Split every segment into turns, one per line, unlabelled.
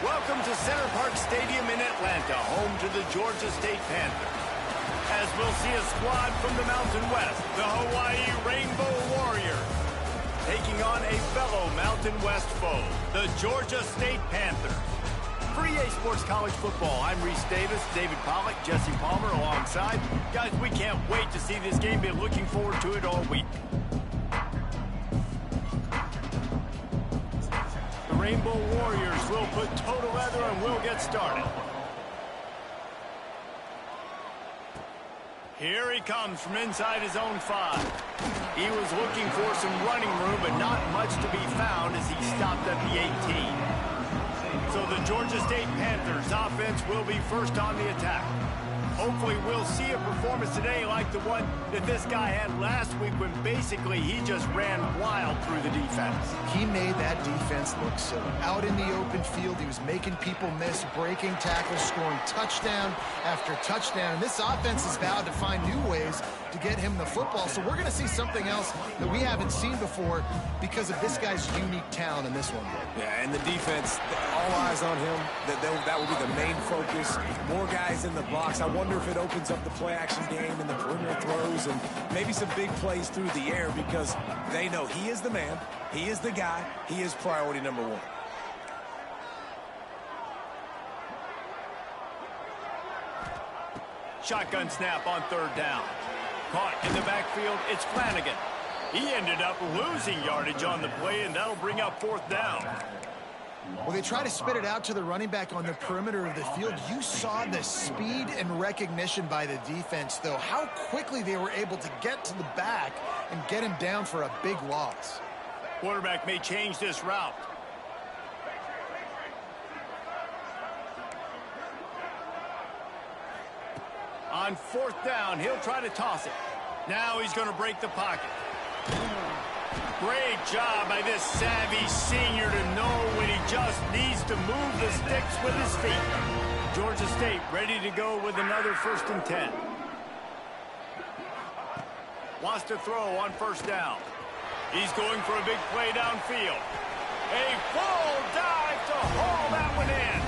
Welcome to Center Park Stadium in Atlanta, home to the Georgia State Panthers. As we'll see a squad from the Mountain West, the Hawaii Rainbow Warriors, taking on a fellow Mountain West foe, the Georgia State Panthers. For EA Sports College Football, I'm Reese Davis, David Pollack, Jesse Palmer alongside. Guys, we can't wait to see this game. Been looking forward to it all week. The Rainbow Warriors will put toe together and we'll get started. Here he comes from inside his own 5. He was looking for some running room, but not much to be found as he stopped at the 18. So the Georgia State Panthers offense will be first on the attack. Hopefully we'll see a performance today like the one that this guy had last week when basically he just ran wild through the defense.
He made that defense look silly. Out in the open field, he was making people miss, breaking tackles, scoring touchdown after touchdown. And this offense has vowed to find new ways to get him the football. So we're going to see something else that we haven't seen before because of this guy's unique talent in this one.
Yeah, and the defense, all eyes on him. That will be the main focus. More guys in the box. I wonder if it opens up the play-action game and the perimeter throws and maybe some big plays through the air because they know he is the man, he is the guy, he is priority number 1.
Shotgun snap on 3rd down. Caught in the backfield, it's Flanagan. He ended up losing yardage on the play, and that'll bring up 4th down.
Well, they try to spit it out to the running back on the perimeter of the field. You saw the speed and recognition by the defense, though. How quickly they were able to get to the back and get him down for a big loss.
Quarterback may change this route. On 4th down, he'll try to toss it. Now he's going to break the pocket. Great job by this savvy senior to know when he just needs to move the sticks with his feet. Georgia State ready to go with another 1st and 10. Wants to throw on 1st down. He's going for a big play downfield. A full dive to haul that one in.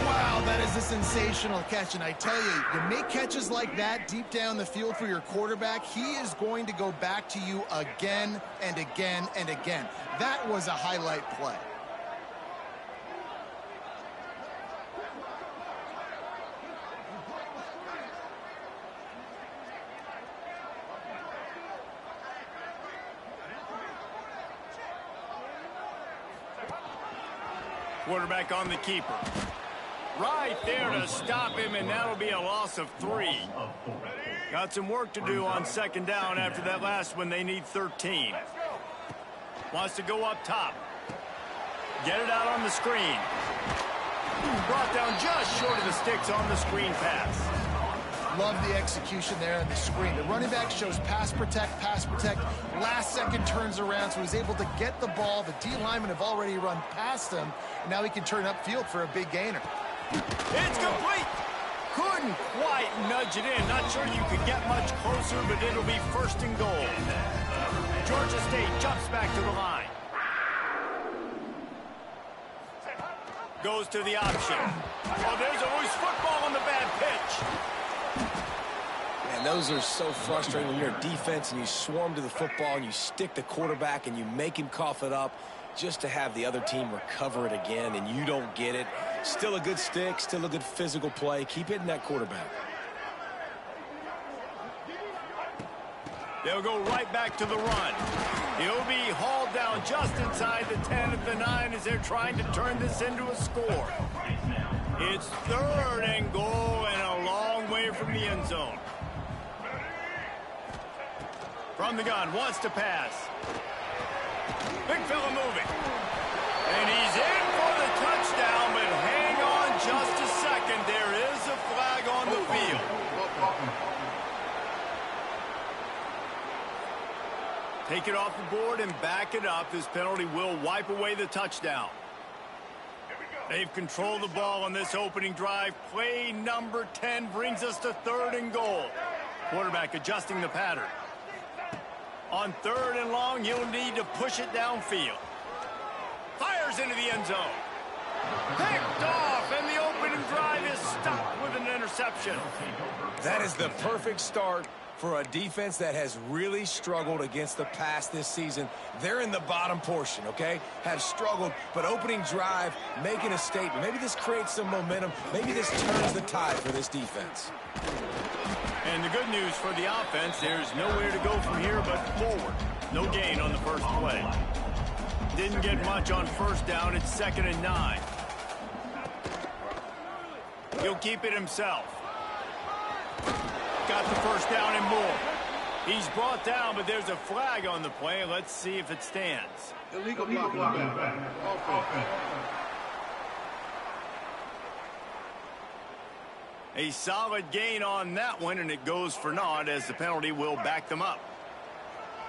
Wow, that is a sensational catch, and I tell you, you make catches like that deep down the field for your quarterback, he is going to go back to you again and again and again. That was a highlight play.
Quarterback on the keeper. Right there to stop him, and that'll be a loss of 3. Got some work to do on 2nd down after that last one. They need 13. Wants to go up top. Get it out on the screen. Brought down just short of the sticks on the screen pass.
Love the execution there on the screen. The running back shows pass protect, last second turns around, so he's able to get the ball. The D linemen have already run past him, and now he can turn upfield for a big gainer.
It's complete. Couldn't quite nudge it in. Not sure you could get much closer, but it'll be 1st and goal. Georgia State jumps back to the line. Goes to the option. Oh, there's a loose football on the bad pitch.
And those are so frustrating when you're a defense and you swarm to the football and you stick the quarterback and you make him cough it up just to have the other team recover it again and you don't get it. Still a good stick, still a good physical play. Keep hitting that quarterback.
They'll go right back to the run. He'll be hauled down just inside the 10 at the 9 as they're trying to turn this into a score. It's 3rd and goal and a long way from the end zone. From the gun, wants to pass. Big fella moving. And he's in for the touchdown, but hang on just a second. There is a flag on the field. Take it off the board and back it up. This penalty will wipe away the touchdown. They've controlled the ball on this opening drive. Play number 10 brings us to 3rd and goal. Quarterback adjusting the pattern. On 3rd and long, you'll need to push it downfield. Fires into the end zone. Picked off, and the opening drive is stopped with an interception.
That is the perfect start for a defense that has really struggled against the pass this season. They're in the bottom portion, okay? Have struggled, but opening drive, making a statement. Maybe this creates some momentum. Maybe this turns the tide for this defense.
And the good news for the offense, there's nowhere to go from here but forward. No gain on the first play. Didn't get much on first down. It's 2nd and 9. He'll keep it himself. Got the first down and more. He's brought down, but there's a flag on the play. Let's see if it stands.
Illegal blocking. Offense.
A solid gain on that one, and it goes for naught as the penalty will back them up.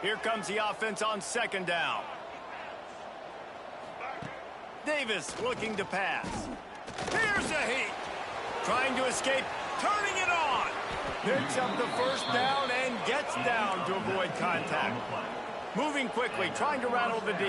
Here comes the offense on 2nd down. Davis looking to pass. Here's a heat. Trying to escape, turning it on. Picks up the first down and gets down to avoid contact. Moving quickly, trying to rattle the D.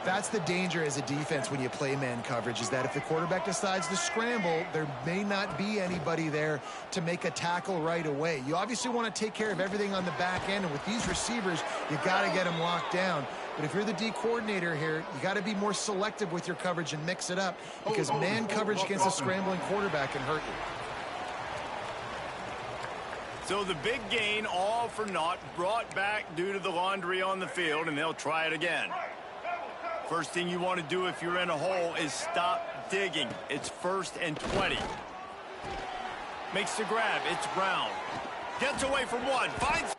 That's the danger as a defense when you play man coverage, is that if the quarterback decides to scramble, there may not be anybody there to make a tackle right away. You obviously want to take care of everything on the back end, and with these receivers, you got to get them locked down. But if you're the D coordinator here, you got to be more selective with your coverage and mix it up, because man coverage against a scrambling quarterback can hurt you.
So the big gain, all for naught, brought back due to the laundry on the field, and they'll try it again. First thing you want to do if you're in a hole is stop digging. It's 1st and 20. Makes the grab. It's Brown. Gets away from one. Finds...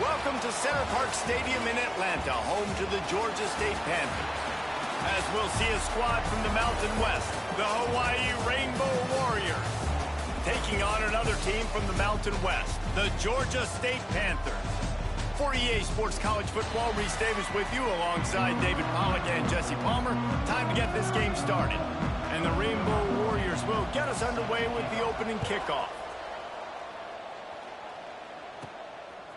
Welcome to Center Park Stadium in Atlanta, home to the Georgia State Panthers. As we'll see a squad from the Mountain West, the Hawaii Rainbow Warriors, taking on another team from the Mountain West, the Georgia State Panthers. For EA Sports College Football, Reese Davis with you alongside David Pollack and Jesse Palmer. Time to get this game started. And the Rainbow Warriors will get us underway with the opening kickoff.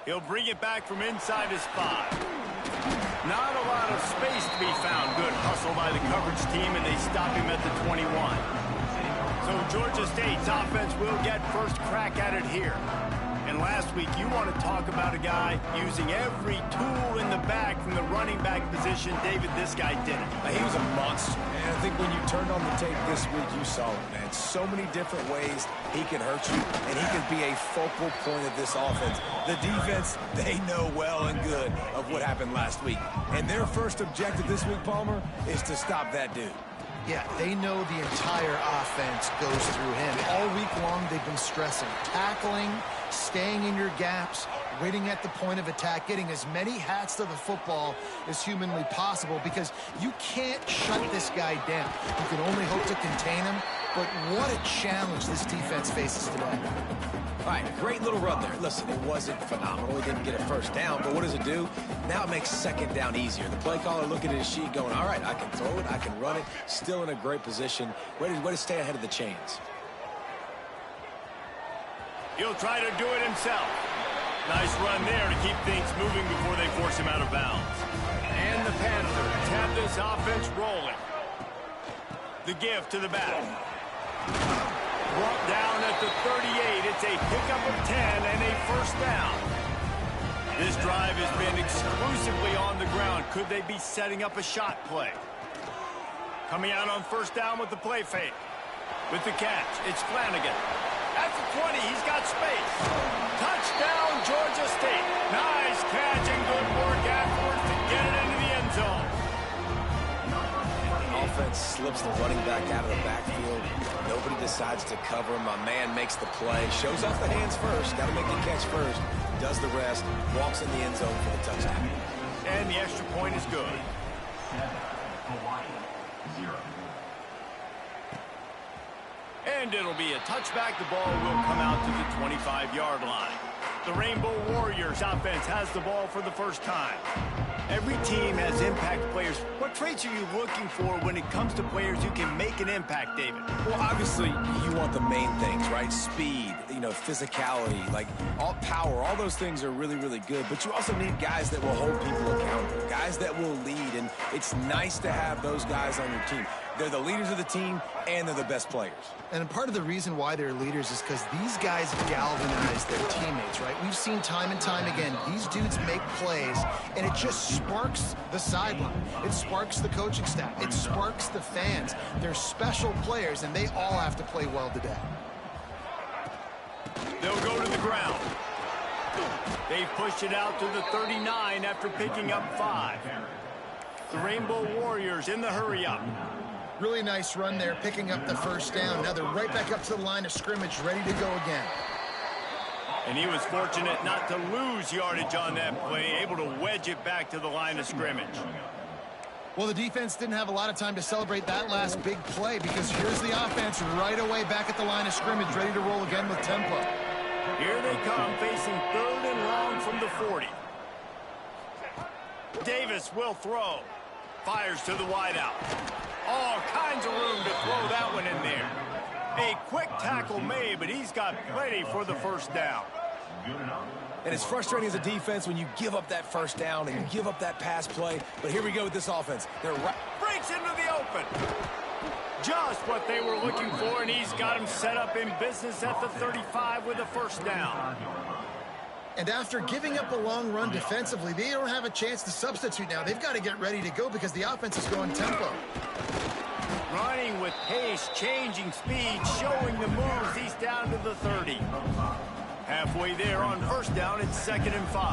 He'll bring it back from inside his 5. Not a lot of space to be found. Good hustle by the coverage team, and they stop him at the 21. So Georgia State's offense will get first crack at it here. And last week, you want to talk about a guy using every tool in the bag from the running back position. David, this guy did it.
He was a monster. And I think when you turned on the tape this week, you saw it, man. So many different ways he can hurt you, and he can be a focal point of this offense. The defense, they know well and good of what happened last week. And their first objective this week, Palmer, is to stop that dude.
Yeah, they know the entire offense goes through him. All week long, they've been stressing tackling, staying in your gaps, waiting at the point of attack, getting as many hats to the football as humanly possible, because you can't shut this guy down. You can only hope to contain him, but what a challenge this defense faces today.
All right, great little run there. Listen, it wasn't phenomenal. He didn't get a first down, but what does it do? Now it makes 2nd down easier. The play caller looking at his sheet going, all right, I can throw it, I can run it, still in a great position, ready to stay ahead of the chains.
He'll try to do it himself. Nice run there to keep things moving before they force him out of bounds. And the Panthers have this offense rolling. The give to the back. Brought down at the 38. It's a pickup of 10 and a first down. This drive has been exclusively on the ground. Could they be setting up a shot play? Coming out on first down with the play fake. With the catch, it's Flanagan. At the 20, he's got space. Touchdown, Georgia State. Nice catch and good work afterwards to get it into the end zone.
Offense slips the running back out of the backfield. Nobody decides to cover him. My man makes the play. Shows off the hands first. Got to make the catch first. Does the rest. Walks in the end zone for the touchdown.
And the extra point is good. And it'll be a touchback. The ball will come out to the 25-yard line. The Rainbow Warriors offense has the ball for the first time. Every team has impact players. What traits are you looking for when it comes to players who can make an impact, David?
Well, obviously, you want the main things, right? Speed, physicality, like all power. All those things are really, really good. But you also need guys that will hold people accountable, guys that will lead. And it's nice to have those guys on your team. They're the leaders of the team, and they're the best players.
And part of the reason why they're leaders is because these guys galvanize their teammates, right? We've seen time and time again, these dudes make plays, and it just sparks the sideline. It sparks the coaching staff. It sparks the fans. They're special players, and they all have to play well today.
They'll go to the ground. They've pushed it out to the 39 after picking up 5. The Rainbow Warriors in the hurry-up.
Really nice run there, picking up the first down. Now they're right back up to the line of scrimmage, ready to go again.
And he was fortunate not to lose yardage on that play, able to wedge it back to the line of scrimmage.
Well, the defense didn't have a lot of time to celebrate that last big play because here's the offense right away back at the line of scrimmage, ready to roll again with tempo.
Here they come, facing 3rd and long from the 40. Davis will throw. Fires to the wideout. All kinds of room to throw that one in there. A quick tackle made, but he's got plenty for the first down.
And it's frustrating as a defense when you give up that first down and you give up that pass play. But here we go with this offense. They're right.
Breaks into the open. Just what they were looking for, and he's got him set up in business at the 35 with a first down.
And after giving up a long run defensively, they don't have a chance to substitute now. They've got to get ready to go because the offense is going tempo.
Running with pace, changing speed, showing the moves. He's down to the 30. Halfway there on first down, it's 2nd and 5.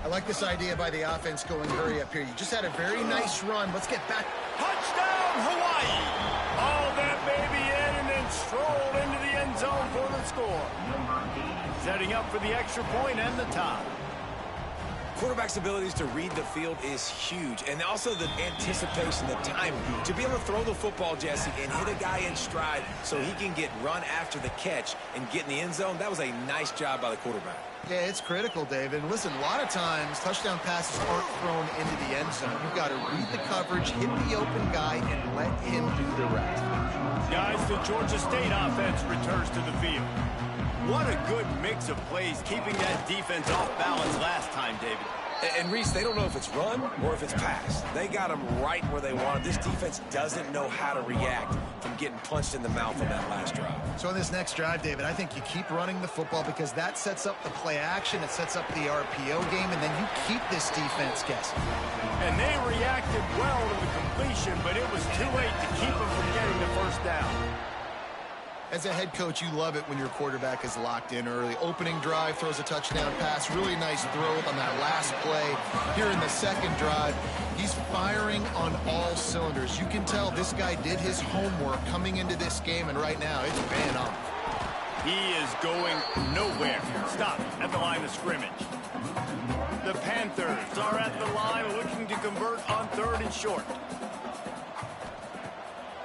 I like this idea by the offense going hurry up here. You just had a very nice run. Let's get back.
Touchdown, Hawaii! All that baby in and then strolled into the end zone for the score. Setting up for the extra point and the tie.
Quarterback's abilities to read the field is huge. And also the anticipation, the timing. To be able to throw the football, Jesse, and hit a guy in stride so he can get run after the catch and get in the end zone, that was a nice job by the quarterback.
Yeah, it's critical, David. And listen, a lot of times touchdown passes aren't thrown into the end zone. You've got to read the coverage, hit the open guy, and let him do the rest.
Guys, the Georgia State offense returns to the field. What a good mix of plays, keeping that defense off balance last time, David.
And Reese, they don't know if it's run or if it's pass. They got them right where they want them. This defense doesn't know how to react from getting punched in the mouth on that last drive.
So in this next drive, David, I think you keep running the football because that sets up the play action, it sets up the RPO game, and then you keep this defense guessing.
And they reacted well to the completion, but it was too late to keep them from getting the first down.
As a head coach, you love it when your quarterback is locked in early. Opening drive, throws a touchdown pass. Really nice throw on that last play. Here in the second drive, he's firing on all cylinders. You can tell this guy did his homework coming into this game, and right now it's paying off.
He is going nowhere. Stop at the line of scrimmage. The Panthers are at the line looking to convert on 3rd and short.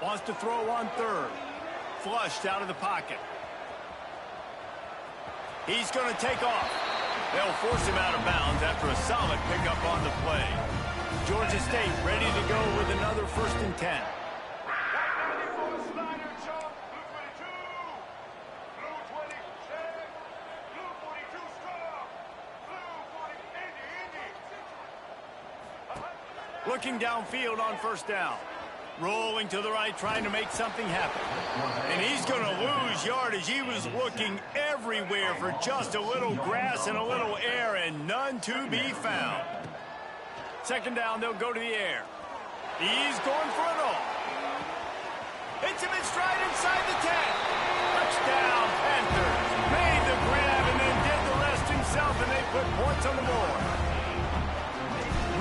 Wants to throw on 3rd. Flushed out of the pocket. He's going to take off. They'll force him out of bounds after a solid pickup on the play. Georgia State ready to go with another 1st and 10. Looking downfield on first down. Rolling to the right, trying to make something happen. And he's going to lose yardage. He was looking everywhere for just a little grass and a little air, and none to be found. 2nd down, they'll go to the air. He's going for it all. Hits him in stride inside the 10. Touchdown, Panthers. Made the grab and then did the rest himself, and they put points on the board.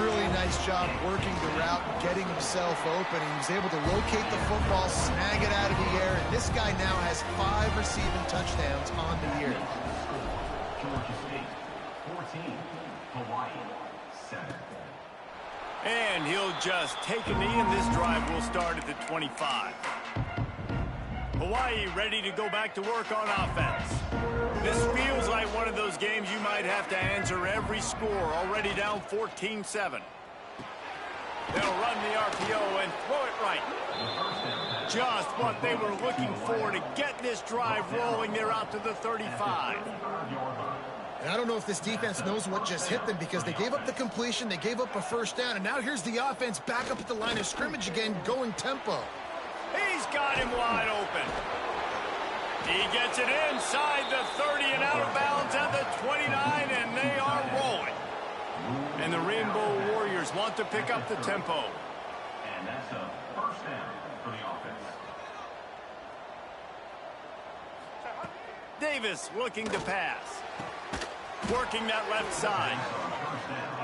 really nice job working the route and getting himself open. He was able to locate the football, snag it out of the air, and this guy now has 5 receiving touchdowns on the year.
Georgia State, 14. Hawaii, 7.
And he'll just take a knee, and this drive will start at the 25. Hawaii ready to go back to work on offense. This feels like one of those games you might have to answer every score, already down 14-7. They'll run the RPO and throw it right. Just what they were looking for to get this drive rolling. They're out to the 35.
And I don't know if this defense knows what just hit them because they gave up the completion, they gave up a first down, and now here's the offense back up at the line of scrimmage again, going tempo.
He's got him wide open. He gets it inside the 30 and out of bounds at the 29, and they are rolling. And the Rainbow Warriors want to pick up the tempo.
And that's a first down for the offense.
Davis looking to pass. Working that left side.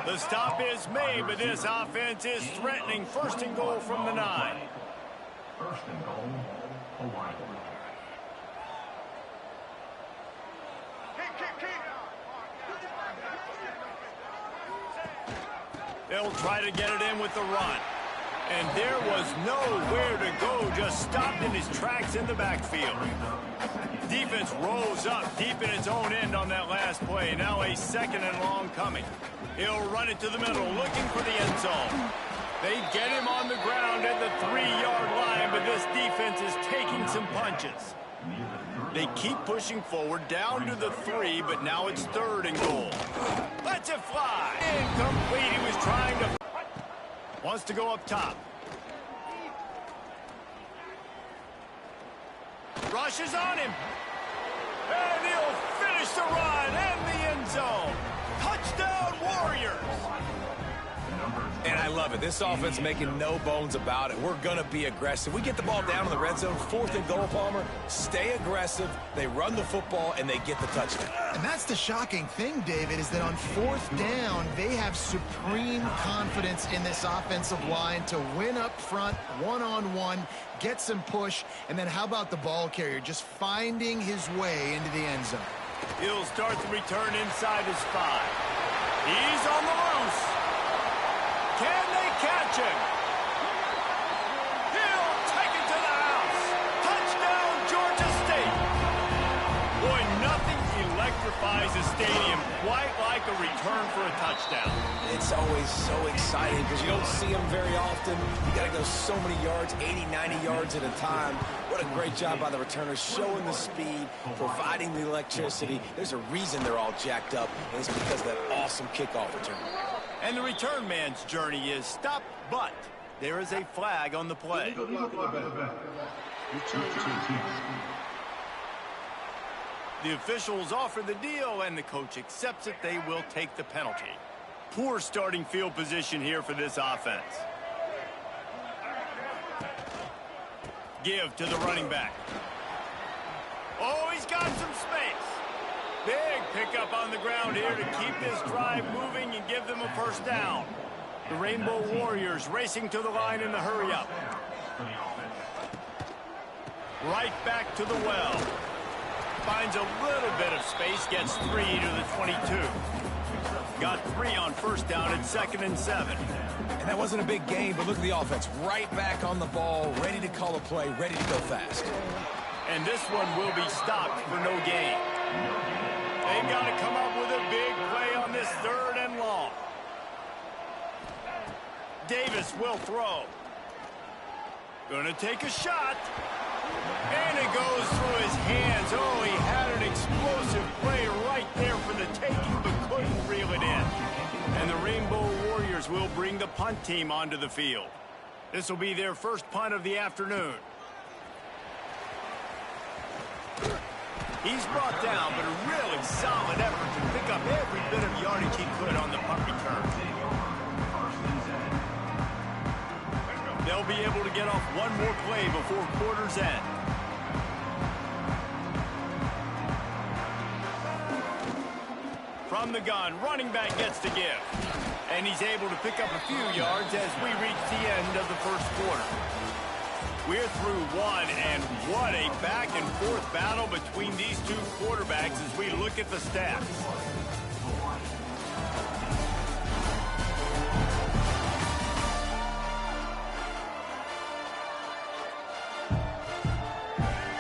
The stop is made, but this offense is threatening. First and goal from the 9.
First and goal, Hawaii.
They'll try to get it in with the run. And there was nowhere to go, just stopped in his tracks in the backfield. Defense rolls up deep in its own end on that last play. Now a second and long coming. He'll run it to the middle, looking for the end zone. They get him on the ground at the 3-yard line, but this defense is taking some punches. They keep pushing forward down to the 3, but now it's 3rd and goal. Lets it fly. Incomplete. He was trying to... Wants to go up top. Rushes on him. And he'll finish the run and the end zone. Touchdown, Warriors.
And I love it. This offense making no bones about it. We're going to be aggressive. We get the ball down in the red zone, 4th and goal, Palmer. Stay aggressive. They run the football, and they get the touchdown.
And that's the shocking thing, David, is that on 4th down, they have supreme confidence in this offensive line to win up front, one-on-one, get some push, and then how about the ball carrier just finding his way into the end zone?
He'll start the return inside his 5. He's on the loose. Can they catch him? He'll take it to the house. Touchdown, Georgia State. Boy, nothing electrifies a stadium quite like a return for a touchdown.
It's always so exciting because you don't see them very often. You got to go so many yards, 80, 90 yards at a time. What a great job by the returners, showing the speed, providing the electricity. There's a reason they're all jacked up, and it's because of that awesome kickoff return.
And the return man's journey is stopped, but there is a flag on the play. The officials offer the deal, and the coach accepts it. They will take the penalty. Poor starting field position here for this offense. Give to the running back. Oh, he's got some space. Big pickup on the ground here to keep this drive moving and give them a first down. The Rainbow Warriors racing to the line in the hurry-up. Right back to the well. Finds a little bit of space, gets 3 to the 22. Got 3 on first down at 2nd and 7.
And that wasn't a big gain, but look at the offense. Right back on the ball, ready to call a play, ready to go fast.
And this one will be stopped for no gain. They've got to come up with a big play on this 3rd and long. Davis will throw. Gonna take a shot. And it goes through his hands. Oh, he had an explosive play right there for the taking, but couldn't reel it in. And the Rainbow Warriors will bring the punt team onto the field. This will be their first punt of the afternoon. He's brought down, but a really solid effort to pick up every bit of yardage he could on the punt return. They'll be able to get off one more play before quarter's end. From the gun, running back gets to give. And he's able to pick up a few yards as we reach the end of the first quarter. We're through one, and what a back-and-forth battle between these two quarterbacks as we look at the stats.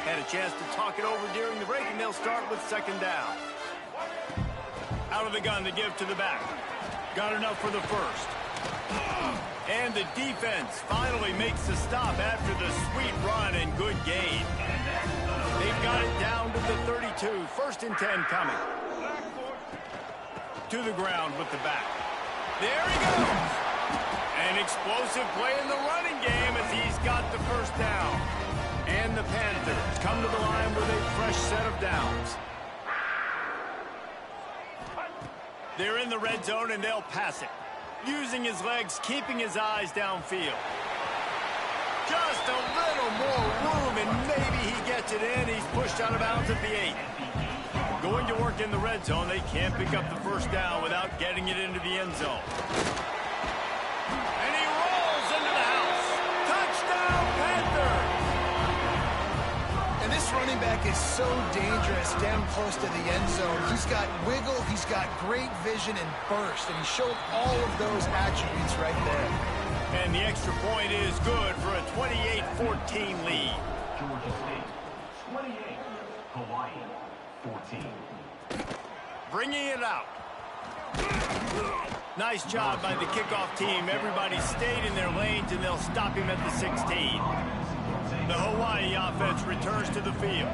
Had a chance to talk it over during the break, and they'll start with second down. Out of the gun to give to the back. Got enough for the first. And the defense finally makes the stop after the sweet run and good gain. They've got it down to the 32. First and 10 coming. To the ground with the back. There he goes. An explosive play in the running game as he's got the first down. And the Panthers come to the line with a fresh set of downs. They're in the red zone, and they'll pass it. Using his legs, keeping his eyes downfield. Just a little more room, and maybe he gets it in. He's pushed out of bounds at the 8. Going to work in the red zone. They can't pick up the first down without getting it into the end zone. And he rolls into the house. Touchdown, Panthers!
And this running back is so dangerous down close to the end zone. He's got wiggle, he's got great vision and burst, and he showed all of those attributes right there.
And the extra point is good for a 28-14 lead.
Georgia State, 28. Hawaii, 14.
Bringing it out. Nice job by the kickoff team. Everybody stayed in their lanes, and they'll stop him at the 16. The Hawaii offense returns to the field.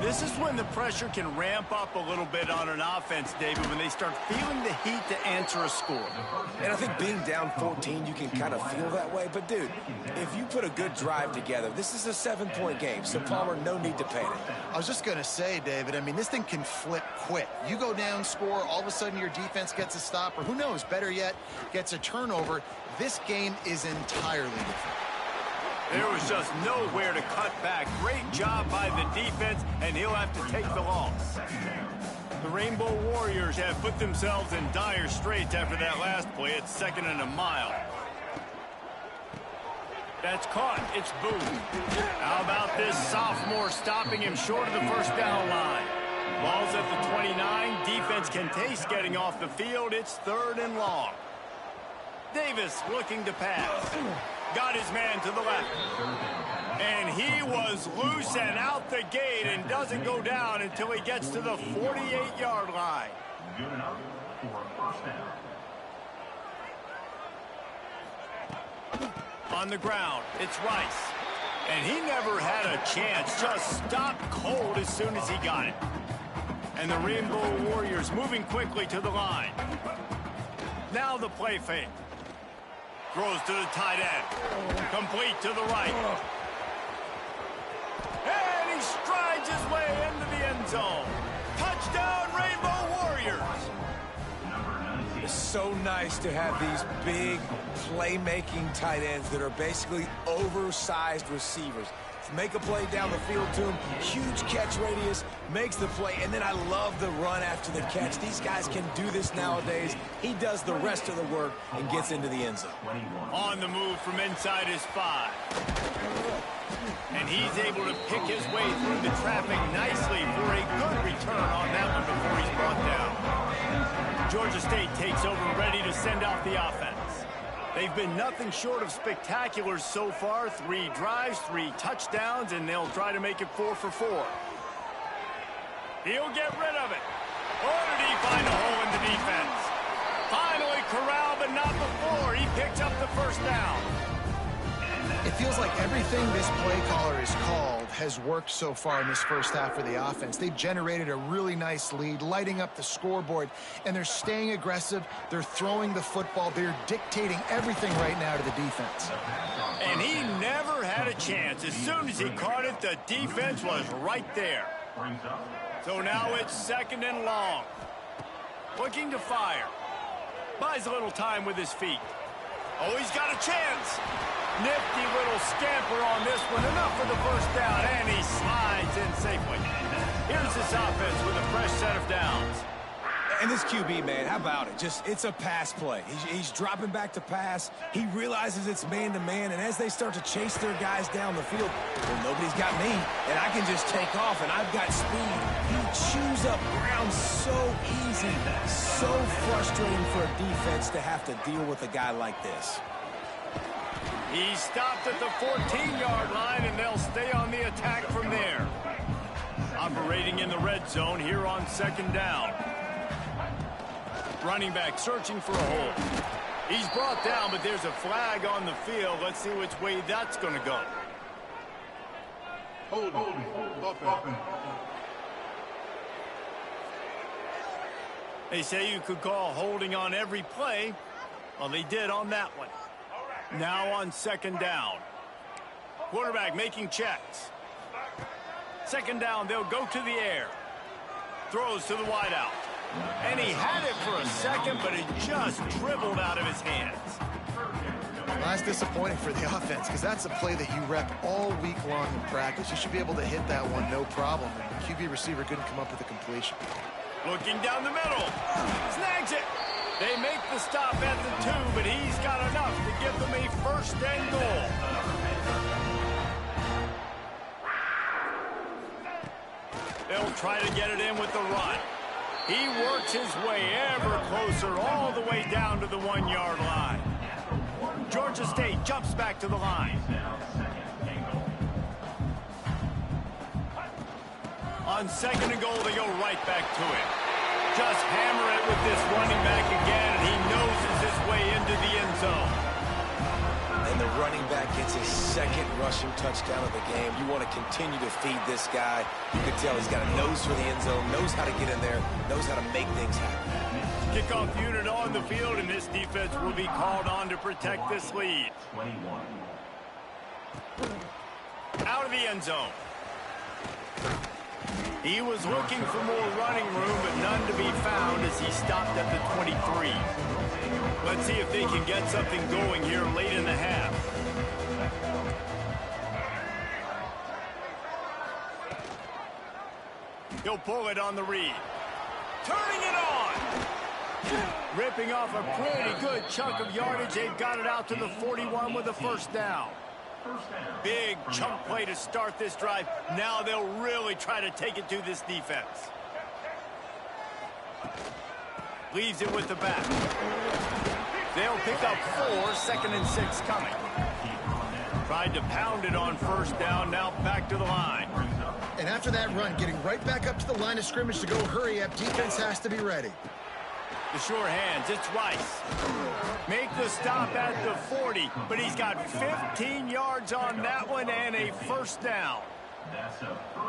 This is when the pressure can ramp up a little bit on an offense, David, when they start feeling the heat to answer a score.
And I think being down 14, you can kind of feel that way. But, dude, if you put a good drive together, this is a 7-point game. So, Palmer, no need to panic.
I was just going to say, David, I mean, this thing can flip quick. You go down, score, all of a sudden your defense gets a stop, or who knows, better yet, gets a turnover. This game is entirely different.
There was just nowhere to cut back. Great job by the defense, and he'll have to take the loss. The Rainbow Warriors have put themselves in dire straits after that last play. It's 2nd and a mile. That's caught. It's Booth. How about this sophomore stopping him short of the first down line? Ball's at the 29. Defense can taste getting off the field. It's 3rd and long. Davis looking to pass. Got his man to the left. And he was loose and out the gate and doesn't go down until he gets to the 48-yard line.
Good enough for a first down.
On the ground, it's Rice. And he never had a chance. Just stopped cold as soon as he got it. And the Rainbow Warriors moving quickly to the line. Now the play fake. Throws to the tight end. Complete to the right. And he strides his way into the end zone. Touchdown, Rainbow Warriors.
It's so nice to have these big playmaking tight ends that are basically oversized receivers. Make a play down the field to him. Huge catch radius, makes the play, and then I love the run after the catch. These guys can do this nowadays. He does the rest of the work and gets into the end zone.
On the move from inside his 5. And he's able to pick his way through the traffic nicely for a good return on that one before he's brought down. Georgia State takes over, ready to send off the offense. They've been nothing short of spectacular so far. 3 drives, 3 touchdowns, and they'll try to make it 4 for 4. He'll get rid of it. Or did he find a hole in the defense? Finally corralled, but not before. He picks up the first down.
It feels like everything this play caller has called has worked so far in this first half of the offense. They've generated a really nice lead, lighting up the scoreboard, and they're staying aggressive. They're throwing the football. They're dictating everything right now to the defense.
And he never had a chance. As soon as he caught it, the defense was right there. So now it's 2nd and long. Looking to fire. Buys a little time with his feet. Oh, he's got a chance. Nifty little scamper on this one. Enough for the first down, and he slides in safely. Here's this offense with a fresh set of downs.
And this QB, man, how about it? It's a pass play. He's dropping back to pass. He realizes it's man-to-man, and as they start to chase their guys down the field, well, nobody's got me, and I can just take off, and I've got speed. He chews up ground so easy, so frustrating for a defense to have to deal with a guy like this.
He stopped at the 14-yard line, and they'll stay on the attack from there. Operating in the red zone here on second down. Running back searching for a hole. He's brought down, but there's a flag on the field. Let's see which way that's going to go.
Hold.
They say you could call holding on every play. Well, they did on that one. Now on second down. Quarterback making checks. Second down, they'll go to the air. Throws to the wideout. And he had it for a second, but it just dribbled out of his hands.
Well, that's disappointing for the offense because that's a play that you rep all week long in practice. You should be able to hit that one no problem. And the QB receiver couldn't come up with a completion.
Looking down the middle. Snags it. They make the stop at the 2, but he's got enough to give them a first and goal. They'll try to get it in with the run. He works his way ever closer all the way down to the 1-yard line. Georgia State jumps back to the line. On second and goal, they go right back to it. Just hammer it with this running back again, and he noses his way into the end zone.
And the running back gets his second rushing touchdown of the game. You want to continue to feed this guy. You can tell he's got a nose for the end zone, knows how to get in there, knows how to make things happen.
Kickoff unit on the field, and this defense will be called on to protect this lead.
21.
Out of the end zone. He was looking for more running room, but none to be found as he stopped at the 23. Let's see if they can get something going here late in the half. He'll pull it on the read. Turning it on! Ripping off a pretty good chunk of yardage. They've got it out to the 41 with a first down. Big chunk play to start this drive. Now they'll really try to take it to this defense. Leaves it with the back. They'll pick up 4, 2nd and 6 coming. Tried to pound it on first down, now back to the line.
And after that run, getting right back up to the line of scrimmage to go hurry up, defense has to be ready.
The sure hands, it's Rice. Make the stop at the 40, but he's got 15 yards on that one and a first down.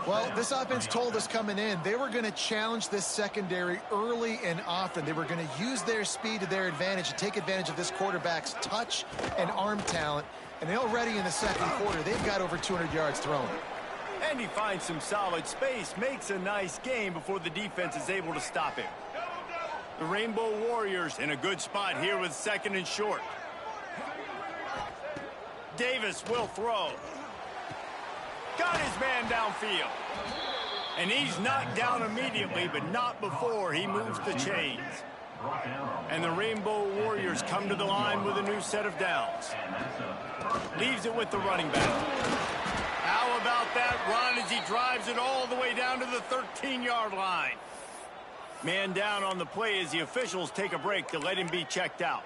Well, this offense told us coming in they were going to challenge this secondary early and often. They were going to use their speed to their advantage and take advantage of this quarterback's touch and arm talent. And already in the second quarter, they've got over 200 yards thrown.
And he finds some solid space, makes a nice game before the defense is able to stop him. The Rainbow Warriors in a good spot here with 2nd and short. Davis will throw. Got his man downfield. And he's knocked down immediately, but not before he moves the chains. And the Rainbow Warriors come to the line with a new set of downs. Leaves it with the running back. How about that run as he drives it all the way down to the 13-yard line? Man down on the play as the officials take a break to let him be checked out.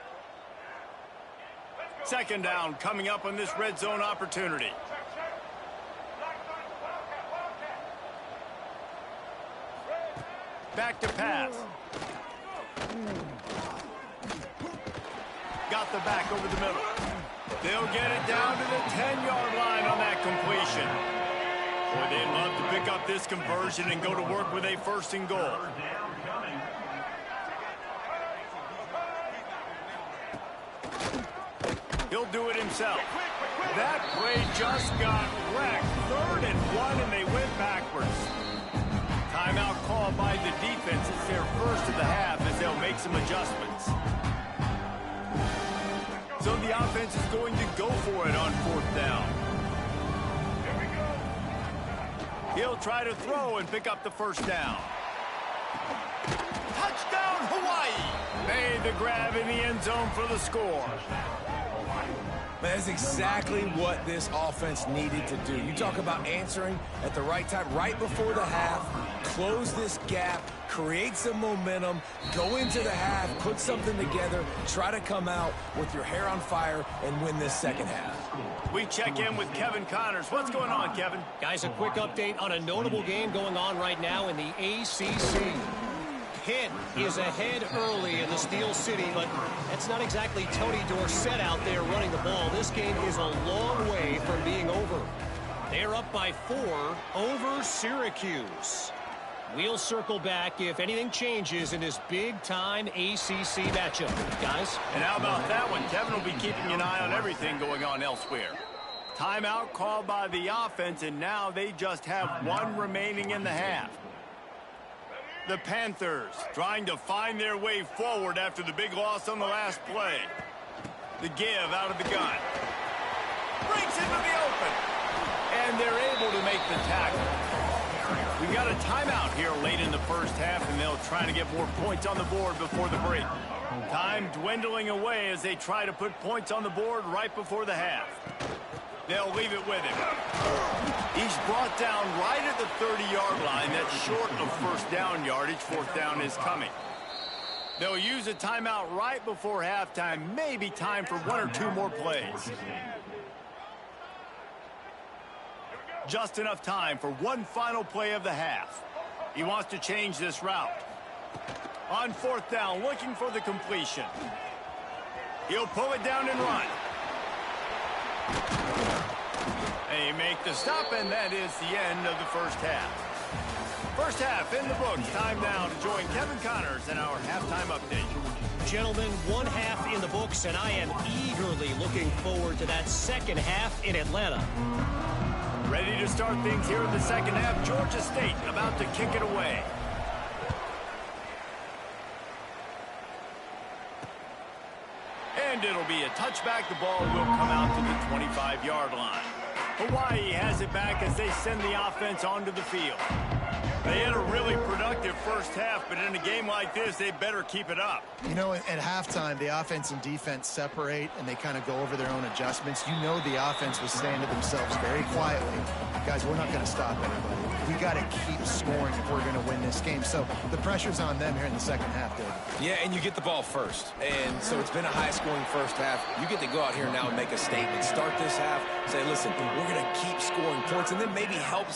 Second down coming up on this red zone opportunity. Back to pass. Got the back over the middle. They'll get it down to the 10-yard line on that completion. Boy, they'd love to pick up this conversion and go to work with a first and goal. He'll do it himself. That play just got wrecked. 3rd and 1, and they went backwards. Timeout called by the defense. It's their first of the half as they'll make some adjustments. So the offense is going to go for it on 4th down. He'll try to throw and pick up the first down. Touchdown Hawaii made the grab in the end zone for the score.
That's exactly what this offense needed to do. You talk about answering at the right time, right before the half, close this gap, create some momentum, go into the half, put something together, try to come out with your hair on fire and win this second half.
We check in with Kevin Connors. What's going on, Kevin?
Guys, a quick update on a notable game going on right now in the ACC. Pitt is ahead early in the Steel City, but that's not exactly Tony Dorsett out there running the ball. This game is a long way from being over. They're up by 4 over Syracuse. We'll circle back if anything changes in this big-time ACC matchup. Guys?
And how about that one? Kevin will be keeping an eye on everything going on elsewhere. Timeout called by the offense, and now they just have 1 remaining in the half. The Panthers trying to find their way forward after the big loss on the last play. The give out of the gun. Breaks into the open. And they're able to make the tackle. We got a timeout here late in the first half, and they'll try to get more points on the board before the break. Time dwindling away as they try to put points on the board right before the half. They'll leave it with him. He's brought down right at the 30-yard line. That's short of first down yardage. Fourth down is coming. They'll use a timeout right before halftime. Maybe time for 1 or 2 more plays. Just enough time for one final play of the half. He wants to change this route. On fourth down, looking for the completion. He'll pull it down and run. They make the stop, and that is the end of the first half. First half in the books. Time now to join Kevin Connors in our halftime update.
Gentlemen, 1 half in the books, and I am eagerly looking forward to that second half in Atlanta.
Ready to start things here in the second half. Georgia State about to kick it away. And it'll be a touchback. The ball will come out to the 25-yard line. Hawaii has it back as they send the offense onto the field. They had a really productive first half, but in a game like this, they better keep it up.
You know, at halftime, the offense and defense separate, and they kind of go over their own adjustments. You know the offense was saying to themselves very quietly, guys, we're not going to stop anybody. We got to keep scoring if we're going to win this game. So the pressure's on them here in the second half, Dave.
Yeah, and you get the ball first. And so it's been a high-scoring first half. You get to go out here now and make a statement. Start this half, say, listen, we're going to keep scoring points, and then maybe help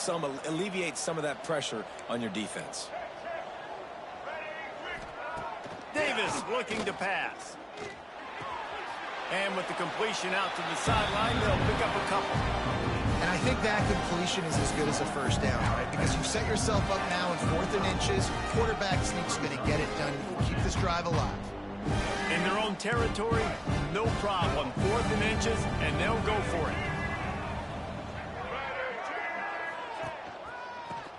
alleviate some of that pressure on your defense.
Davis looking to pass. And with the completion out to the sideline, they'll pick up a couple.
And I think that completion is as good as a first down, right? Because you set yourself up now in 4th and inches. Quarterback sneak's going to get it done. Keep this drive alive.
In their own territory, no problem. 4th and inches, and they'll go for it.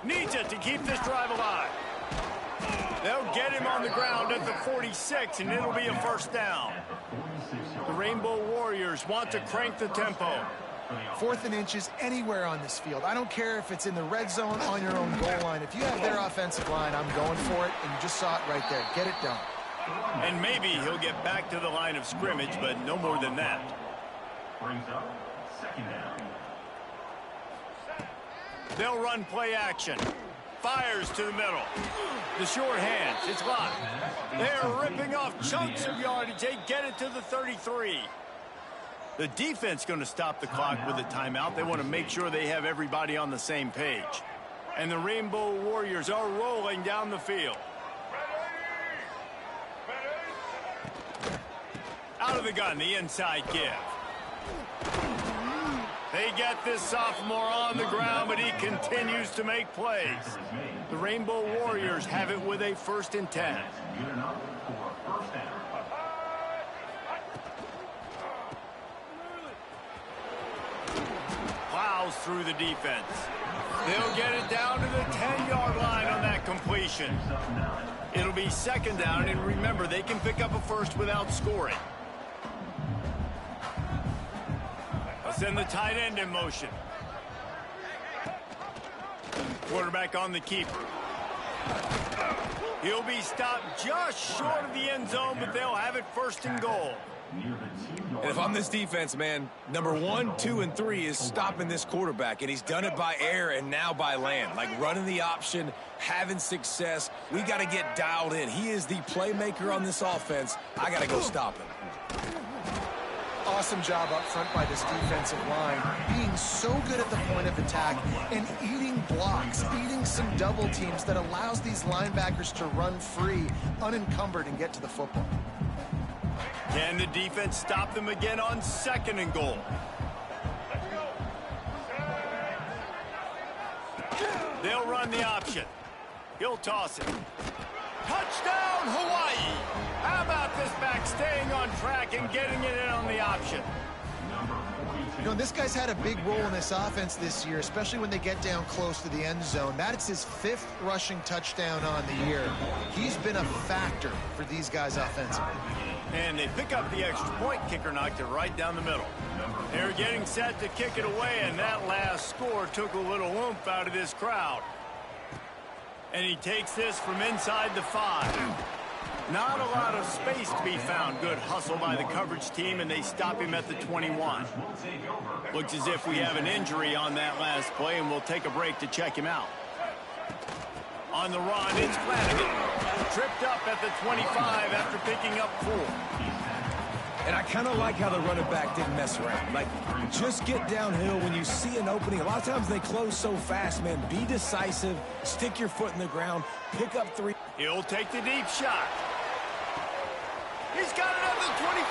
Needs it to keep this drive alive. They'll get him on the ground at the 46, and it'll be a first down. The Rainbow Warriors want to crank the tempo.
4th and inches anywhere on this field. I don't care if it's in the red zone, on your own goal line. If you have their offensive line, I'm going for it, and you just saw it right there. Get it done.
And maybe he'll get back to the line of scrimmage, but no more than that.
Brings up second down.
They'll run play action. Fires to the middle. The short hands. It's blocked. They're ripping off chunks of yardage. They get it to the 33. The defense going to stop the clock with a timeout. They want to make sure they have everybody on the same page. And the Rainbow Warriors are rolling down the field. Out of the gun, the inside give. They get this sophomore on the ground, but he continues to make plays. The Rainbow Warriors have it with a 1st and 10.
Good enough for a first down.
Plows through the defense. They'll get it down to the 10-yard line on that completion. It'll be second down, and remember, they can pick up a first without scoring. Send the tight end in motion. Quarterback on the keeper. He'll be stopped just short of the end zone, but they'll have it 1st and goal.
And if I'm this defense, man, number 1, 2, and 3 is stopping this quarterback, and he's done it by air and now by land. Like running the option, having success. We got to get dialed in. He is the playmaker on this offense. I got to go stop him.
Awesome job up front by this defensive line, being so good at the point of attack and eating blocks, eating some double teams that allows these linebackers to run free, unencumbered, and get to the football.
Can the defense stop them again on 2nd and goal? They'll run the option. He'll toss it. Touchdown, Hawaii! How about this back staying on track and getting it in on the option?
You know, this guy's had a big role in this offense this year, especially when they get down close to the end zone. That's his 5th rushing touchdown on the year. He's been a factor for these guys offensively.
And they pick up the extra point. Kicker knocked it right down the middle. They're getting set to kick it away, and that last score took a little oomph out of this crowd. And he takes this from inside the 5. Not a lot of space to be found. Good hustle by the coverage team, and they stop him at the 21. Looks as if we have an injury on that last play, and we'll take a break to check him out. On the run, it's Flanagan. Tripped up at the 25 after picking up 4.
And I kind of like how the running back didn't mess around. Like, just get downhill when you see an opening. A lot of times they close so fast, man. Be decisive. Stick your foot in the ground. Pick up 3.
He'll take the deep shot. He's got it at the 25.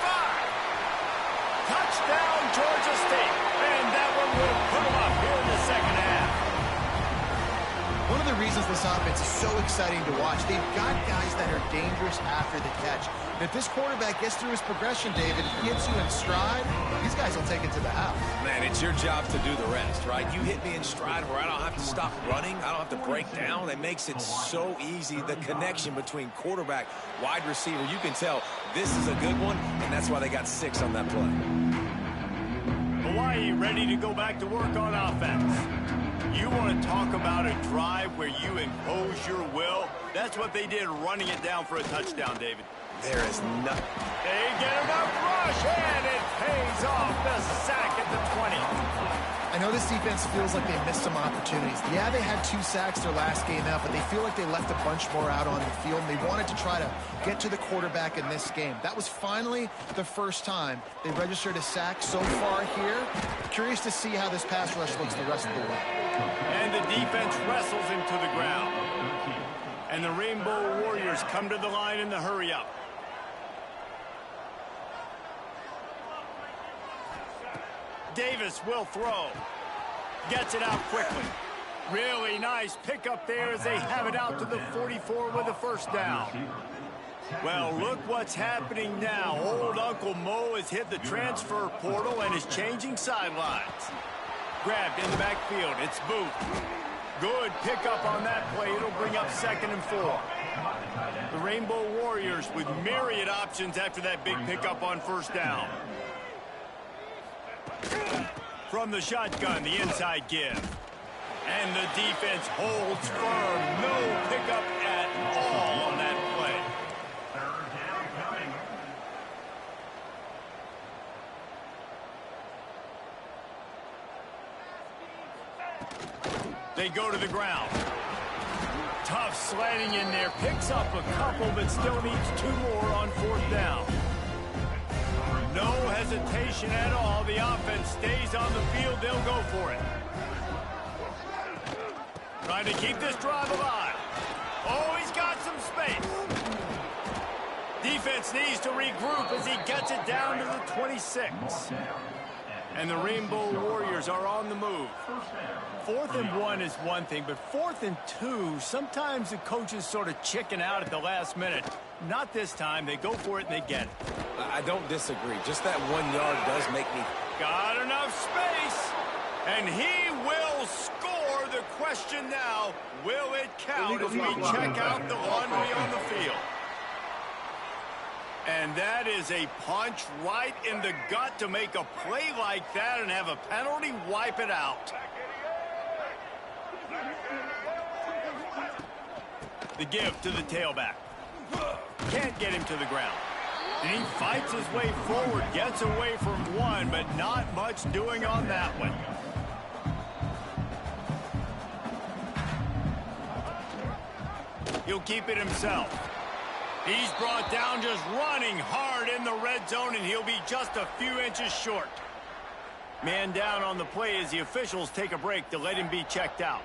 Touchdown, Georgia State. And that one will put him up here in the 2nd half.
One of the reasons this offense is so exciting to watch, they've got guys that are dangerous after the catch. And if this quarterback gets through his progression, David, if he gets you in stride, these guys will take it to the house.
Man, it's your job to do the rest, right? You hit me in stride where I don't have to stop running. I don't have to break down. It makes it so easy. The connection between quarterback, wide receiver, you can tell this is a good one, and that's why they got 6 on that play.
Hawaii ready to go back to work on offense. You want to talk about a drive where you impose your will? That's what they did, running it down for a touchdown, David.
There is nothing.
They get enough rush, and it pays off. The sack at the 20.
I know this defense feels like they missed some opportunities. Yeah, they had 2 sacks their last game out, but they feel like they left a bunch more out on the field, and they wanted to try to get to the quarterback in this game. That was finally the first time they registered a sack so far here. Curious to see how this pass rush looks the rest of the way.
And the defense wrestles him to the ground. And the Rainbow Warriors come to the line in the hurry-up. Davis will throw. Gets it out quickly. Really nice pickup there as they have it out to the 44 with a 1st down. Well, look what's happening now. Old Uncle Mo has hit the transfer portal and is changing sidelines. Grabbed in the backfield. It's Booth. Good pickup on that play. It'll bring up 2nd and 4. The Rainbow Warriors with myriad options after that big pickup on 1st down. From the shotgun, the inside give. And the defense holds firm. No pickup at all on that play. They go to the ground. Tough slanting in there. Picks up a couple, but still needs 2 more on 4th down. No hesitation at all. The offense stays on the field. They'll go for it. Trying to keep this drive alive. Oh, he's got some space. Defense needs to regroup as he gets it down to the 26. And the Rainbow Warriors are on the move. 4th and 1 is one thing, but 4th and 2, sometimes the coaches sort of chicken out at the last minute. Not this time. They go for it and they get it.
I don't disagree. Just that 1 yard does make me...
Got enough space. And he will score. The question now, will it count as we check out the laundry on the field? And that is a punch right in the gut to make a play like that and have a penalty wipe it out. The give to the tailback. Can't get him to the ground. And he fights his way forward, gets away from one, but not much doing on that one. He'll keep it himself. He's brought down just running hard in the red zone, and he'll be just a few inches short. Man down on the play as the officials take a break to let him be checked out.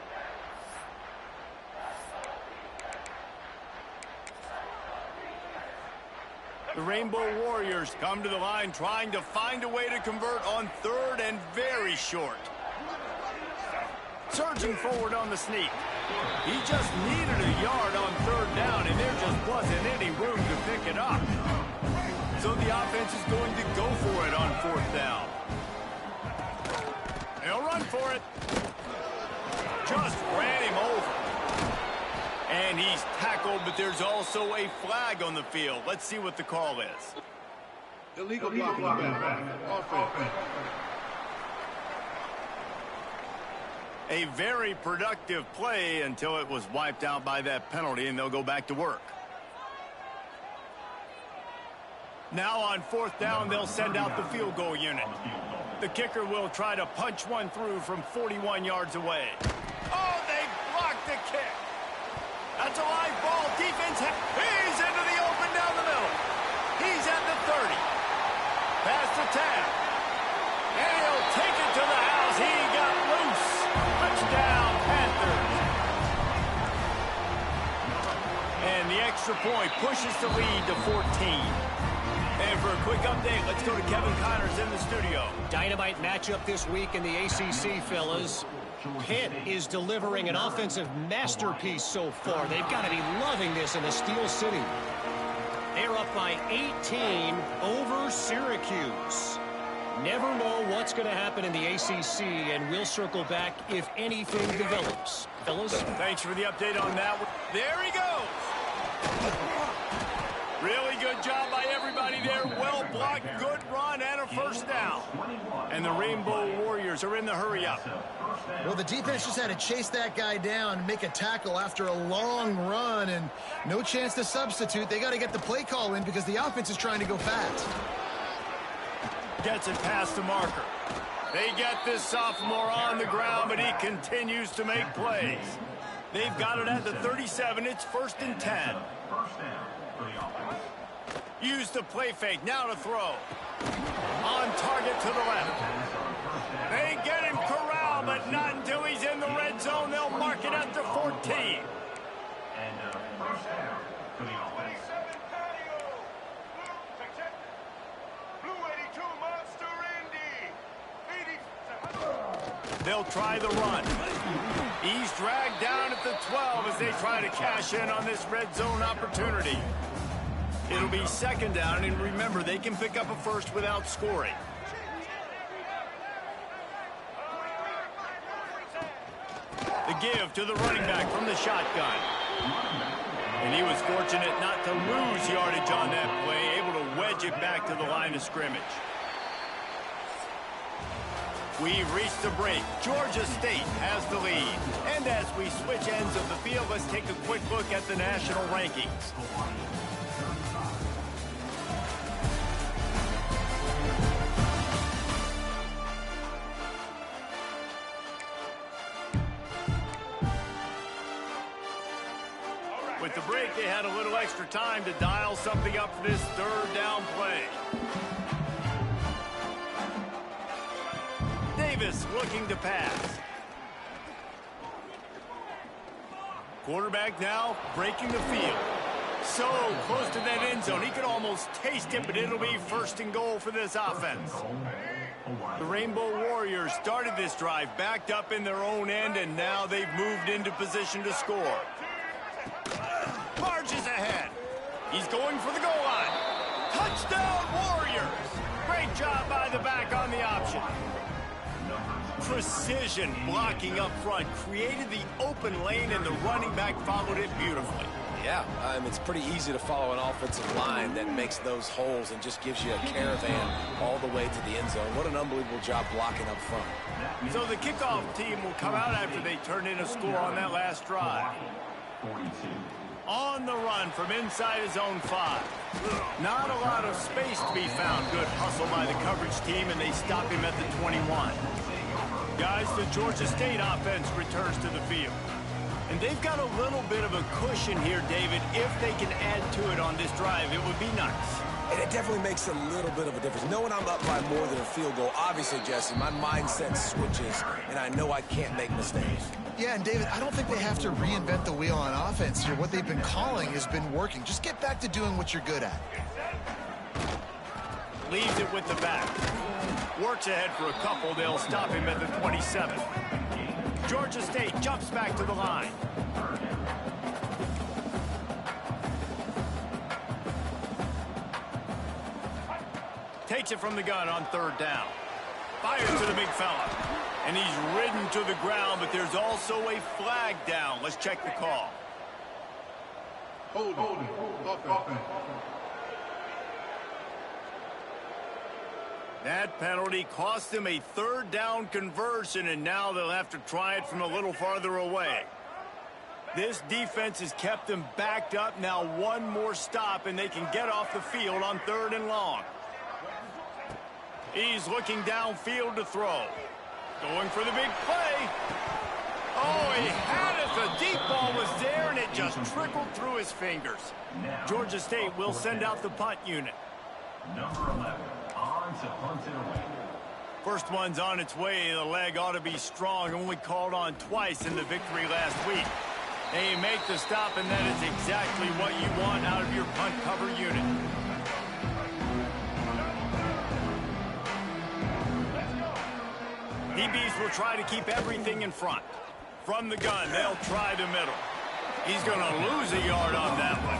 The Rainbow Warriors come to the line trying to find a way to convert on third and very short. Surging forward on the sneak. He just needed a yard on third down, and there just wasn't any room to pick it up. So the offense is going to go for it on fourth down. They'll run for it. Just ran him over. And he's tackled, but there's also a flag on the field. Let's see what the call is.
Illegal blocking back. Offense.
A very productive play until it was wiped out by that penalty, and they'll go back to work. Now on fourth down, they'll send out the field goal unit. The kicker will try to punch one through from 41 yards away. Oh, they blocked the kick. That's a live ball. Defense, he's into the open down the middle. He's at the 30. Past the 10. And he'll take it to the house. He got loose. Touchdown, Panthers. And the extra point pushes the lead to 14. And for a quick update, let's go to Kevin Connors in the studio.
Dynamite matchup this week in the ACC, fellas. Pitt is delivering an offensive masterpiece so far. They've got to be loving this in the Steel City. They're up by 18 over Syracuse. Never know what's going to happen in the ACC, and we'll circle back if anything develops. Fellas?
Thanks for the update on that one. There he goes. Really good job by everybody there. Well blocked, good run, and a first down. And the Rainbow Warriors are in the hurry-up.
Well, the defense just had to chase that guy down and make a tackle after a long run, and no chance to substitute. They got to get the play call in because the offense is trying to go fast.
Gets it past the marker. They get this sophomore on the ground, but he continues to make plays. They've got it at the 37. It's 1st and 10. Use the play fake. Now to throw. On target to the left. They get him corralled, but not until he's in the red zone. They'll mark it at the 14.
And first down for the offense.
They'll try the run. He's dragged down at the 12 as they try to cash in on this red zone opportunity. It'll be 2nd down, and remember, they can pick up a first without scoring. The give to the running back from the shotgun. And he was fortunate not to lose yardage on that play, able to wedge it back to the line of scrimmage. We've reached the break. Georgia State has the lead. And as we switch ends of the field, let's take a quick look at the national rankings. With the break, they had a little extra time to dial something up for this 3rd down play. Davis looking to pass. Quarterback now breaking the field. So close to that end zone. He could almost taste it, but it'll be 1st and goal for this offense. The Rainbow Warriors started this drive backed up in their own end, and now they've moved into position to score. Marches ahead. He's going for the goal line. Touchdown Warriors. Great job by the back on the option. Precision blocking up front created the open lane, and the running back followed it beautifully.
Yeah, it's pretty easy to follow an offensive line that makes those holes and just gives you a caravan all the way to the end zone. What an unbelievable job blocking up front.
So the kickoff team will come out after they turn in a score on that last drive.
42.
On the run from inside his own 5. Not a lot of space to be found. Good hustle by the coverage team, and they stop him at the 21. Guys, the Georgia State offense returns to the field. And they've got a little bit of a cushion here, David. If they can add to it on this drive, it would be nice.
And it definitely makes a little bit of a difference. Knowing I'm up by more than a field goal, obviously, Jesse, my mindset switches, and I know I can't make mistakes.
Yeah, and David, I don't think they have to reinvent the wheel on offense here. What they've been calling has been working. Just get back to doing what you're good at.
Leaves it with the back. Works ahead for a couple. They'll stop him at the 27. Georgia State jumps back to the line. Takes it from the gun on 3rd down. Fires to the big fella. And he's ridden to the ground, but there's also a flag down. Let's check the call.
Holding. Offense.
That penalty cost them a 3rd down conversion, and now they'll have to try it from a little farther away. This defense has kept them backed up. Now one more stop, and they can get off the field on 3rd and long. He's looking downfield to throw. Going for the big play. Oh, he had it. The deep ball was there, and it just trickled through his fingers. Georgia State will send out the punt unit.
Number 11, on to punt it away.
First one's on its way. The leg ought to be strong. Only called on twice in the victory last week. They make the stop, and that is exactly what you want out of your punt cover unit. DBs will try to keep everything in front. From the gun, they'll try the middle. He's going to lose a yard on that one.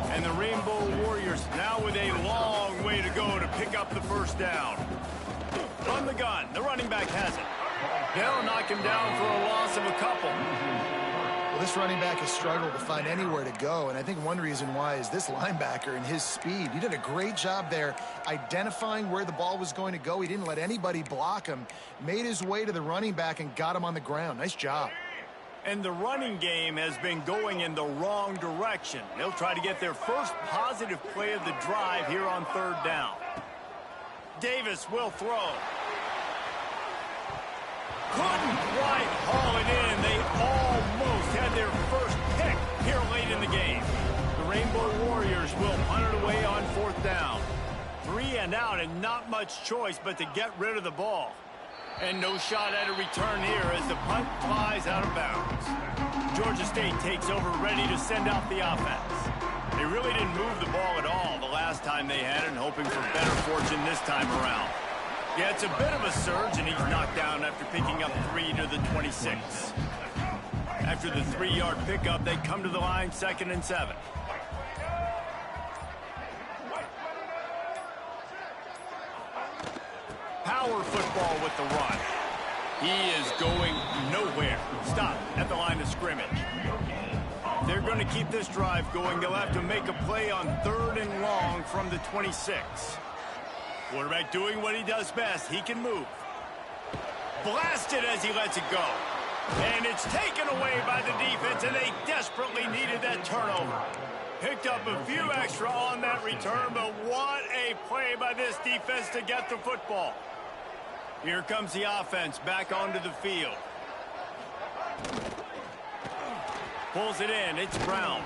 And the Rainbow Warriors now with a long way to go to pick up the 1st down. From the gun, the running back has it. They'll knock him down for a loss of a couple.
Well, this running back has struggled to find anywhere to go, and I think one reason why is this linebacker and his speed. He did a great job there identifying where the ball was going to go. He didn't let anybody block him, made his way to the running back and got him on the ground. Nice job.
And the running game has been going in the wrong direction. They'll try to get their first positive play of the drive here on 3rd down. Davis will throw. Couldn't quite haul it in. They almost had their first pick here late in the game. The Rainbow Warriors will punt it away on 4th down. 3 and out, and not much choice but to get rid of the ball. And no shot at a return here as the punt flies out of bounds. Georgia State takes over, ready to send out the offense. They really didn't move the ball at all the last time they had it, hoping for better fortune this time around. Yeah, it's a bit of a surge, and he's knocked down after picking up 3 to the 26. After the 3-yard pickup, they come to the line 2nd and 7. Power football with the run. He is going nowhere. Stop at the line of scrimmage. They're going to keep this drive going. They'll have to make a play on 3rd and long from the 26. Quarterback doing what he does best. He can move. Blasted as he lets it go. And it's taken away by the defense, and they desperately needed that turnover. Picked up a few extra on that return, but what a play by this defense to get the football. Here comes the offense back onto the field. Pulls it in. It's Brown.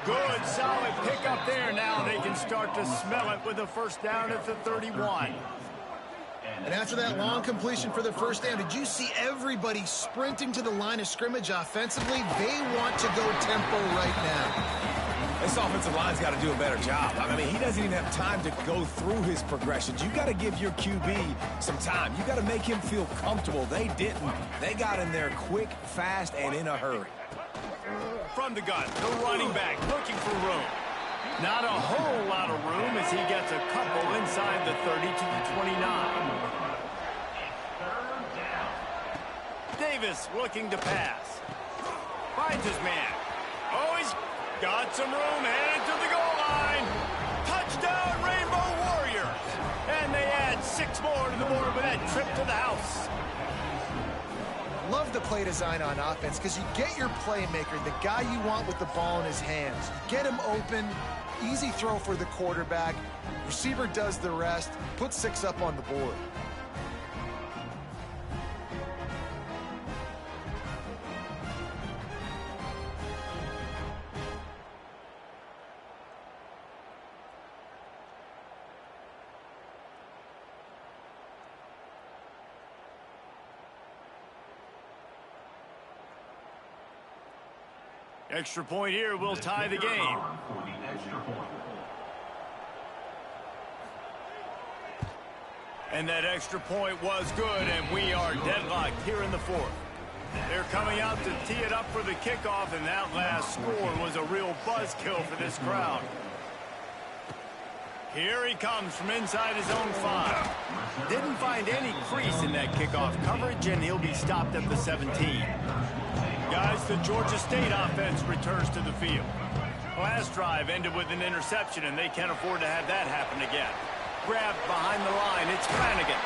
Good, solid pickup there. Now they can start to smell it with a 1st down at the 31.
And after that long completion for the 1st down, did you see everybody sprinting to the line of scrimmage offensively? They want to go tempo right now.
This offensive line's got to do a better job. I mean, he doesn't even have time to go through his progressions. You got to give your QB some time. You got to make him feel comfortable. They didn't. They got in there quick, fast, and in a hurry.
From the gun, the running back looking for room. Not a whole lot of room as he gets a couple inside the 30 to the 29. Davis looking to pass. Finds his man. Oh, he's got some room, headed to the goal line. Touchdown, Rainbow Warriors. And they add 6 more to the board with that trip to the house.
Love the play design on offense because you get your playmaker, the guy you want with the ball in his hands. You get him open, easy throw for the quarterback. Receiver does the rest, put 6 up on the board.
Extra point here will tie the game. And that extra point was good, and we are deadlocked here in the fourth. They're coming out to tee it up for the kickoff, and that last score was a real buzzkill for this crowd. Here he comes from inside his own 5. Didn't find any crease in that kickoff coverage, and he'll be stopped at the 17. Guys, the Georgia State offense returns to the field. Last drive ended with an interception, and they can't afford to have that happen again. Grabbed behind the line, it's Flanagan.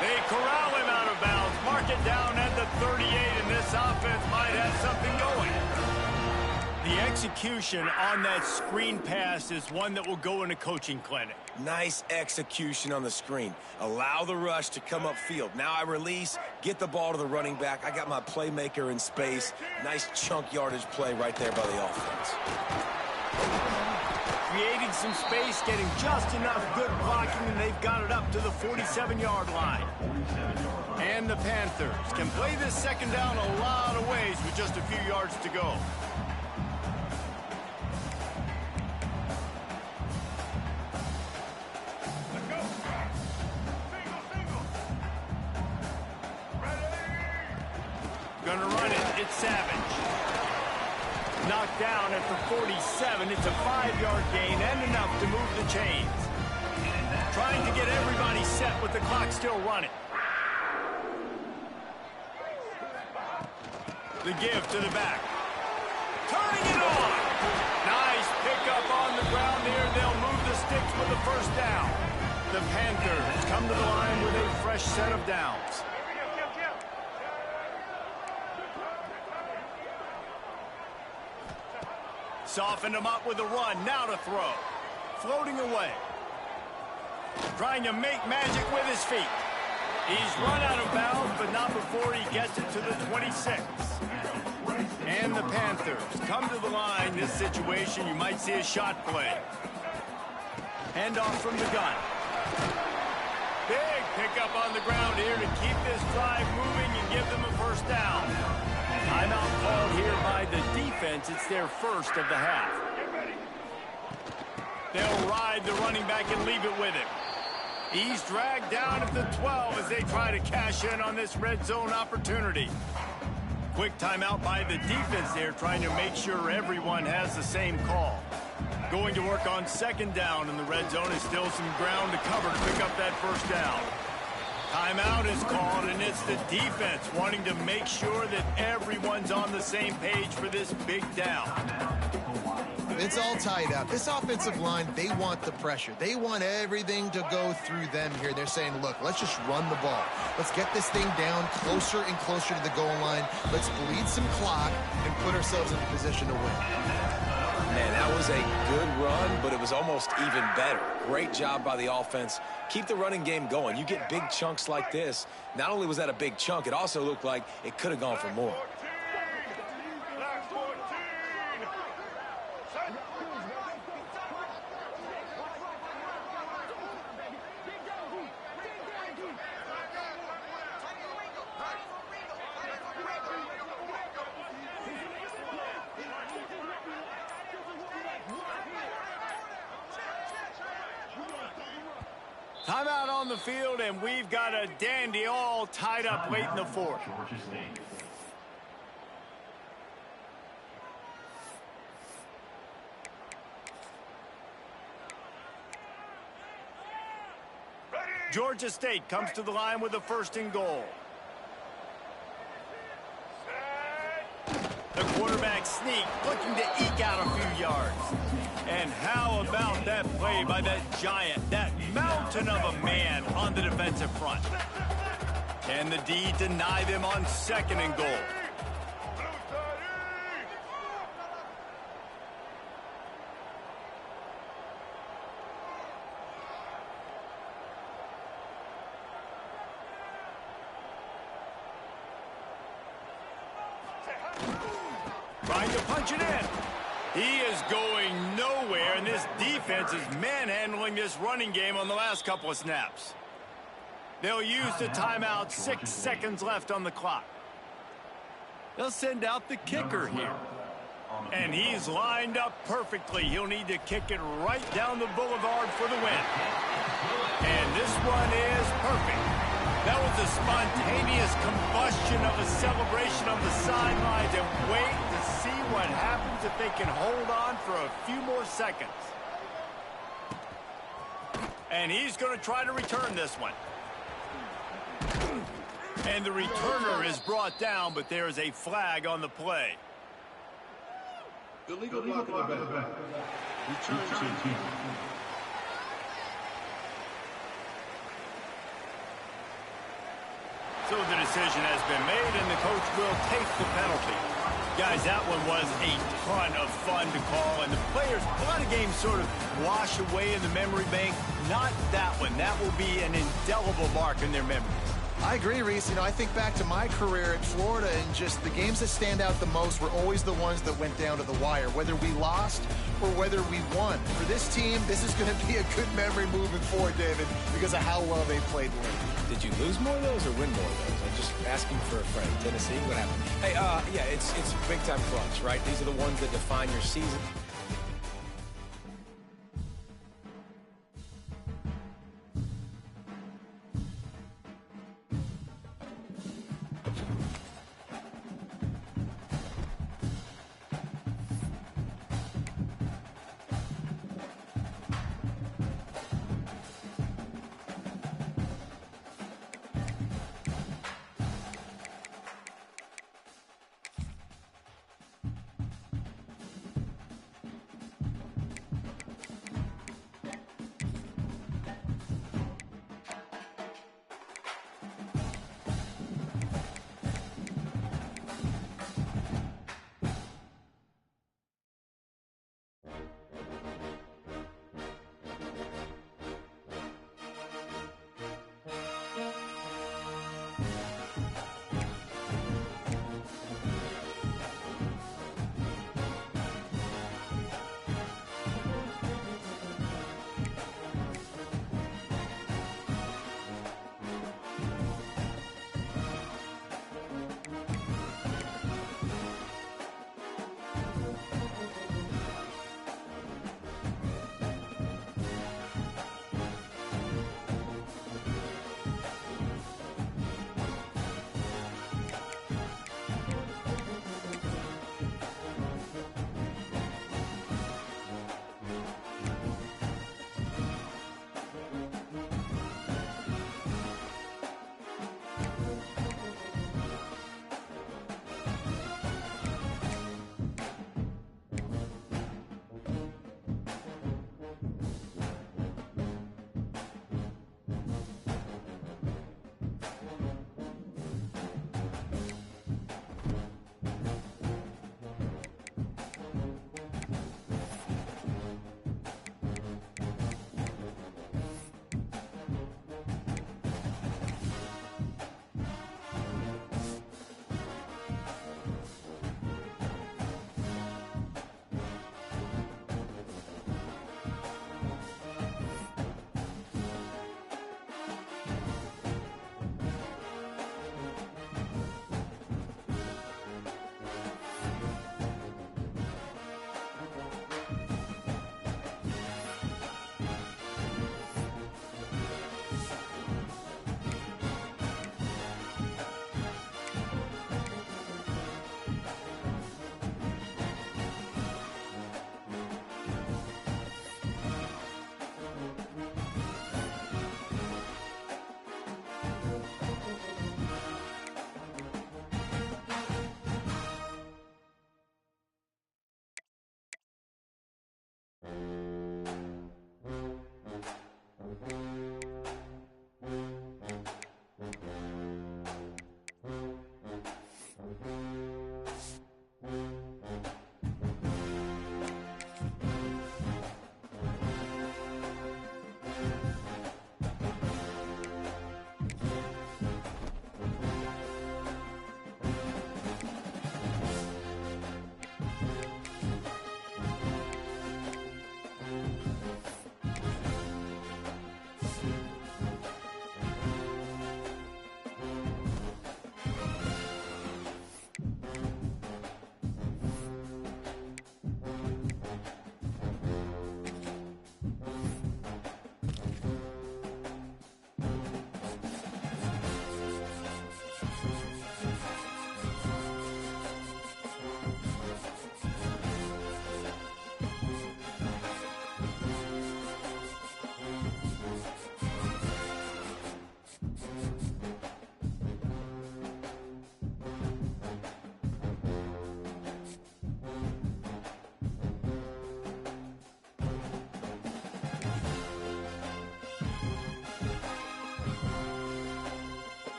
They corral him out of bounds, mark it down at the 38, and this offense might have something going. The execution on that screen pass is one that will go in a coaching clinic.
Nice execution on the screen. Allow the rush to come upfield. Now I release, get the ball to the running back. I got my playmaker in space. Nice chunk yardage play right there by the offense.
Creating some space, getting just enough good blocking, and they've got it up to the 47-yard line. And the Panthers can play this second down a lot of ways with just a few yards to go. Gonna run it, it's Savage. Knocked down at the 47, it's a 5-yard gain and enough to move the chains. Trying to get everybody set with the clock still running. The give to the back. Turning it on! Nice pickup on the ground here. They'll move the sticks with the first down. The Panthers come to the line with a fresh set of downs. Softened him up with a run, now to throw. Floating away. Trying to make magic with his feet. He's run out of bounds, but not before he gets it to the 26. And the Panthers come to the line. This situation, you might see a shot play. Handoff from the gun. Big pickup on the ground here to keep this drive moving and give them a first down. Timeout called here by the defense. It's their first of the half. They'll ride the running back and leave it with him. He's dragged down at the 12 as they try to cash in on this red zone opportunity. Quick timeout by the defense there, trying to make sure everyone has the same call. Going to work on second down, and the red zone is still some ground to cover to pick up that first down. Timeout is called, and it's the defense wanting to make sure that everyone's on the same page for this big down.
It's all tied up. This offensive line, they want the pressure. They want everything to go through them here. They're saying, look, let's just run the ball. Let's get this thing down closer and closer to the goal line. Let's bleed some clock and put ourselves in a position to win.
Man, that was a good run, but it was almost even better. Great job by the offense. Keep the running game going. You get big chunks like this. Not only was that a big chunk, it also looked like it could have gone for more.
Timeout on the field, and we've got a dandy all tied up late in the fourth. Georgia State comes to the line with a first and goal. The quarterback sneak, looking to eke out a few yards. And how about that play by that giant, that mountain of a man on the defensive front? Can the D deny them on 2nd and goal? Trying to punch it in. He is going nowhere, and this defense is manhandling this running game on the last couple of snaps. They'll use the timeout. 6 seconds left on the clock. They'll send out the kicker here. And he's lined up perfectly. He'll need to kick it right down the boulevard for the win. And this one is perfect. That was a spontaneous combustion of a celebration on the sidelines, and wait to see what happens if they can hold on for a few more seconds. And he's going to try to return this one. And the returner is brought down, but there is a flag on the play.
Illegal block in the back. Return team.
So the decision has been made, and the coach will take the penalty. Guys, that one was a ton of fun to call, and the players, a lot of games sort of wash away in the memory bank. Not that one. That will be an indelible mark in their memories.
I agree, Reese. I think back to my career at Florida, and just the games that stand out the most were always the ones that went down to the wire, whether we lost or whether we won. For this team, this is going to be a good memory moving forward, David, because of how well they played late.
Did you lose more of those or win more of those? I'm just asking for a friend. Tennessee, what happened? Hey, yeah, it's big-time clutch, right? These are the ones that define your season.